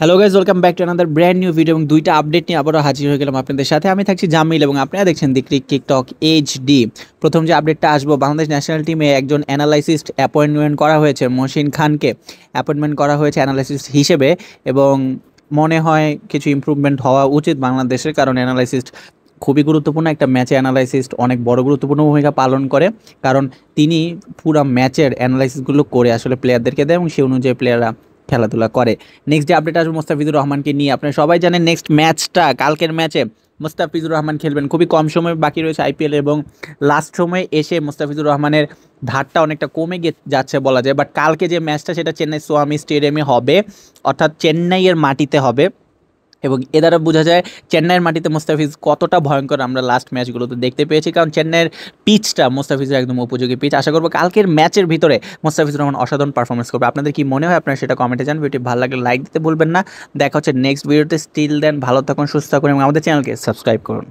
Hello guys, welcome back to another brand new video এবং দুইটা update নিয়ে আবারও হাজির হয়ে গেলাম আপনাদের সাথে। আমি থাকছি জামিল এবং আপনারা দেখছেন দি ক্রিক টিকটক এইচডি। প্রথম যে আপডেটটা আসবো, বাংলাদেশ ন্যাশনাল টিমে একজন অ্যানালাইসিস্ট অ্যাপয়েন্টমেন্ট করা হয়েছে, মহসিন খানকে অ্যাপয়েন্টমেন্ট করা হয়েছে অ্যানালাইসিস্ট হিসেবে। এবং মনে হয় কিছু ইমপ্রুভমেন্ট হওয়া উচিত বাংলাদেশের, কারণ অ্যানালাইসিস্ট খুবই গুরুত্বপূর্ণ। একটা ম্যাচে অ্যানালাইসিস্ট অনেক বড় গুরুত্বপূর্ণ ভূমিকা পালন করে, কারণ তিনি পুরো ম্যাচের অ্যানালাইসিসগুলো করে আসলে প্লেয়ারদেরকে দেয় এবং সেই অনুযায়ী প্লেয়াররা খেলাধুলা করে। নেক্সট যে আপডেট আসবে মোস্তাফিজুর রহমানকে নিয়ে। আপনারা সবাই জানেন নেক্সট ম্যাচটা, কালকের ম্যাচে মোস্তাফিজুর রহমান খেলবেন। খুবই কম সময় বাকি রয়েছে আইপিএল, এবং লাস্ট সময়ে এসে মোস্তাফিজুর রহমানের ধারটা অনেকটা কমে যাচ্ছে বলা যায়। বাট কালকে যে ম্যাচটা সেটা চেন্নাই সোয়ামি স্টেডিয়ামে হবে, অর্থাৎ চেন্নাইয়ের মাটিতে হবে। এবং এ দ্বারা বোঝা যায় চেন্নাইয়ের মাটিতে মোস্তাফিজ কতটা ভয়ঙ্কর আমরা লাস্ট ম্যাচগুলোতে দেখতে পেয়েছি, কারণ চেন্নাইয়ের পিচটা মোস্তাফিজের একদম উপযোগী পিচ। আশা করবো কালকের ম্যাচের ভিতরে মোস্তাফিজুর রহমান অসাধারণ পারফরমেন্স করবে। আপনাদের কি মনে হয়? আপনারা সেটা কমেন্টে জানান। ভিডিওটি ভালো লাগলে লাইক দিতে ভুলবেন না। দেখা হচ্ছে নেক্সট ভিডিওতে। স্টিল দেন ভালো থাকুন, সুস্থ থাকুন এবং আমাদের চ্যানেলকে সাবস্ক্রাইব করুন।